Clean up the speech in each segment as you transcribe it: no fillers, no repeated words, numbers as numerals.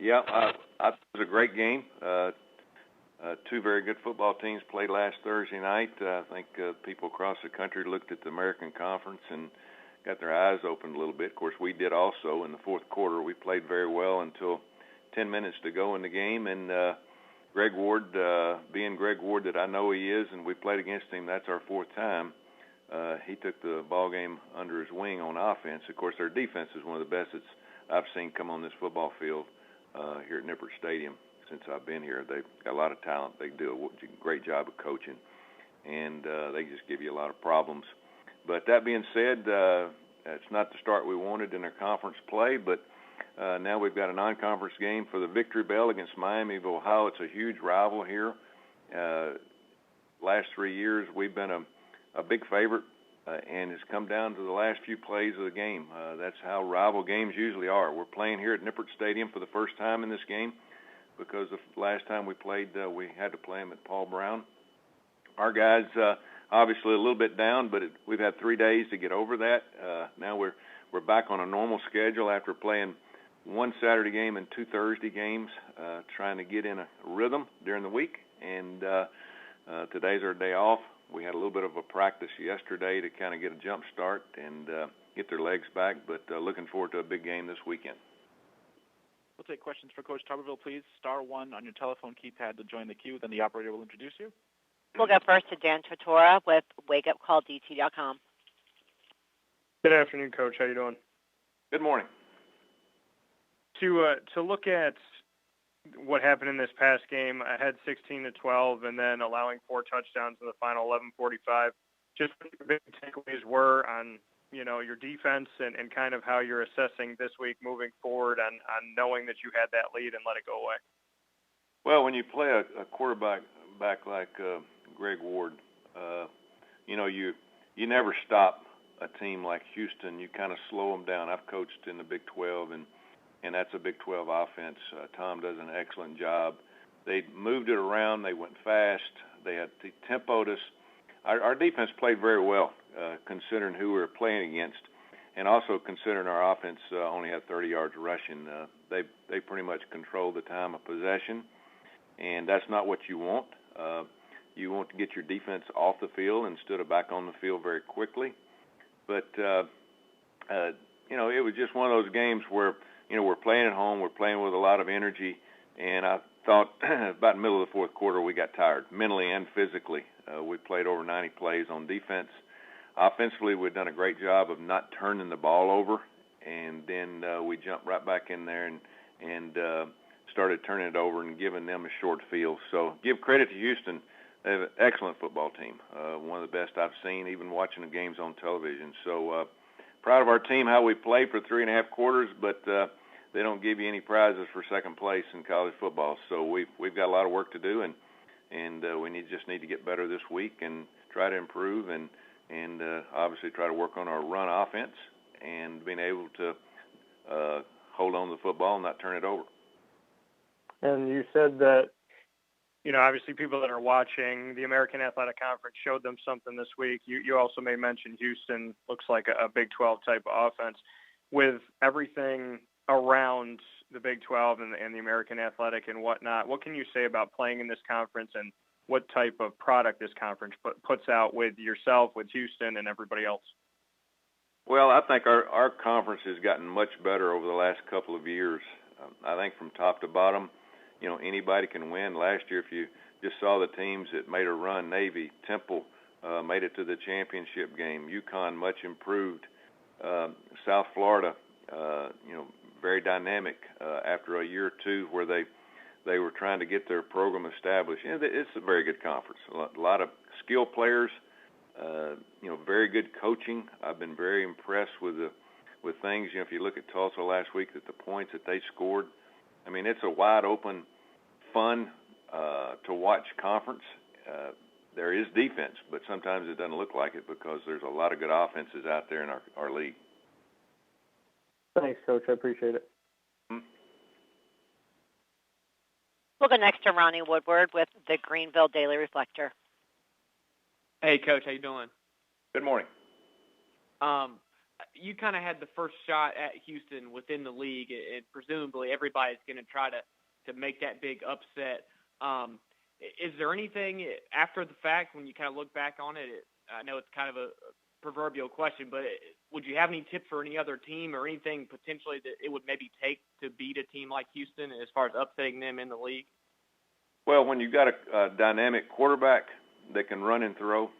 Yeah, it was a great game. Two very good football teams played last Thursday night. I think people across the country looked at the American Conference and got their eyes opened a little bit. Of course, we did also in the fourth quarter. We played very well until 10 minutes to go in the game, and Greg Ward, being Greg Ward that I know he is, and we played against him, that's our fourth time, he took the ball game under his wing on offense. Of course, their defense is one of the best that I've seen come on this football field here at Nippert Stadium since I've been here. They've got a lot of talent. They do a great job of coaching, and they just give you a lot of problems. But that being said, it's not the start we wanted in our conference play, but now we've got a non-conference game for the Victory Bell against Miami of Ohio. It's a huge rival here. Last 3 years, we've been a big favorite, and it's come down to the last few plays of the game. That's how rival games usually are. We're playing here at Nippert Stadium for the first time in this game because the last time we played, we had to play them at Paul Brown. Our guys, obviously a little bit down, but we've had 3 days to get over that. Now we're back on a normal schedule after playing one Saturday game and 2 Thursday games, trying to get in a rhythm during the week. And today's our day off. We had a little bit of a practice yesterday to kind of get a jump start and get their legs back, but looking forward to a big game this weekend. We'll take questions for Coach Tuberville, please. Star 1 on your telephone keypad to join the queue. Then the operator will introduce you. We'll go first to Dan Tortora with WakeUpCallDT.com. Good afternoon, Coach. How you doing? Good morning. To look at what happened in this past game, ahead 16-12, and then allowing 4 touchdowns in the final 11:45. Just what your big takeaways were on your defense and kind of how you're assessing this week moving forward on knowing that you had that lead and let it go away. Well, when you play a quarterback back like Greg Ward, you never stop a team like Houston. You kind of slow them down. I've coached in the Big 12, and that's a Big 12 offense. Tom does an excellent job. They moved it around. They went fast. They had tempoed us. Our defense played very well, considering who we were playing against, and also considering our offense only had 30 yards rushing. They pretty much controlled the time of possession, and that's not what you want. You want to get your defense off the field instead of back on the field very quickly. But, it was just one of those games where, we're playing at home, we're playing with a lot of energy, and I thought about the middle of the fourth quarter we got tired, mentally and physically. We played over 90 plays on defense. Offensively, we've done a great job of not turning the ball over, and then we jumped right back in there and started turning it over and giving them a short field. So give credit to Houston. They have an excellent football team, one of the best I've seen, even watching the games on television. So proud of our team, how we played for 3.5 quarters, but they don't give you any prizes for second place in college football. So we've got a lot of work to do, and we just need to get better this week and try to improve and obviously try to work on our run offense and being able to hold on to the football and not turn it over. And you said that, obviously people that are watching the American Athletic Conference showed them something this week. You also may mention Houston looks like a Big 12 type of offense. With everything around the Big 12 and the American Athletic and whatnot, what can you say about playing in this conference and what type of product this conference puts out with yourself, with Houston, and everybody else? Well, I think our conference has gotten much better over the last couple of years. I think from top to bottom, anybody can win. Last year, if you just saw the teams that made a run, Navy, Temple made it to the championship game. UConn, much improved. South Florida, very dynamic after a year or two where they were trying to get their program established. It's a very good conference. A lot of skilled players, very good coaching. I've been very impressed with things. If you look at Tulsa last week, at the points that they scored, I mean, it's a wide open, fun to watch conference. There is defense, but sometimes it doesn't look like it because there's a lot of good offenses out there in our league. Thanks, Coach. I appreciate it. We'll go next to Ronnie Woodward with the Greenville Daily Hey, Coach. How you doing? Good morning. you kind of had the first shot at Houston within the league, and presumably everybody's going to try to make that big upset. Is there anything after the fact when you kind of look back on it? I know it's kind of a proverbial question, but would you have any tips for any other team or anything potentially that it would maybe take to beat a team like Houston as far as upsetting them in the league? Well, when you've got a dynamic quarterback that can run and throw,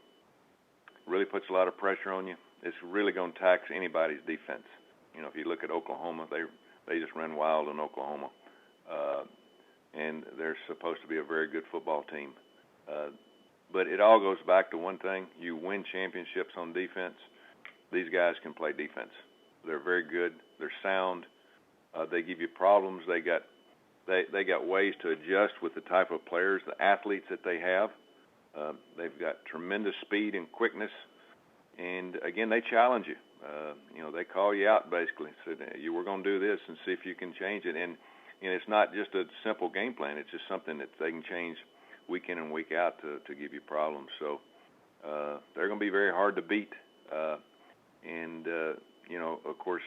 really puts a lot of pressure on you. It's really going to tax anybody's defense. You know, if you look at Oklahoma, they just ran wild in Oklahoma, and they're supposed to be a very good football team. But it all goes back to one thing: you win championships on defense. These guys can play defense. They're very good. They're sound. They give you problems. They got ways to adjust with the type of players, the athletes that they have. They've got tremendous speed and quickness, and again, they challenge you. You know, they call you out basically. Said, "You were going to do this, and see if you can change it." And it's not just a simple game plan. It's just something that they can change week in and week out to give you problems. So they're going to be very hard to beat. And you know, of course,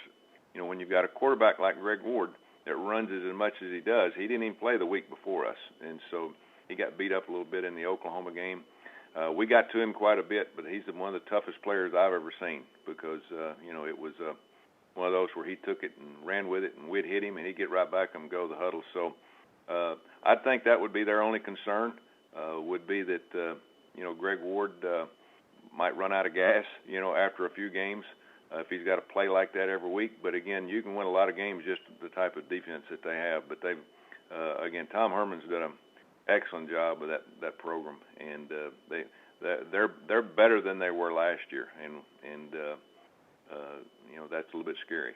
you know, when you've got a quarterback like Greg Ward that runs as much as he does, he didn't even play the week before us, and so he got beat up a little bit in the Oklahoma game. We got to him quite a bit, but he's one of the toughest players I've ever seen because, you know, it was one of those where he took it and ran with it, and we'd hit him, and he'd get right back and go to the huddle. So I think that would be their only concern, would be that, you know, Greg Ward might run out of gas, you know, after a few games if he's got to play like that every week. But, again, you can win a lot of games just the type of defense that they have. But they've, again, Tom Herman's done an excellent job with that program, and they're better than they were last year, and you know, that's a little bit scary.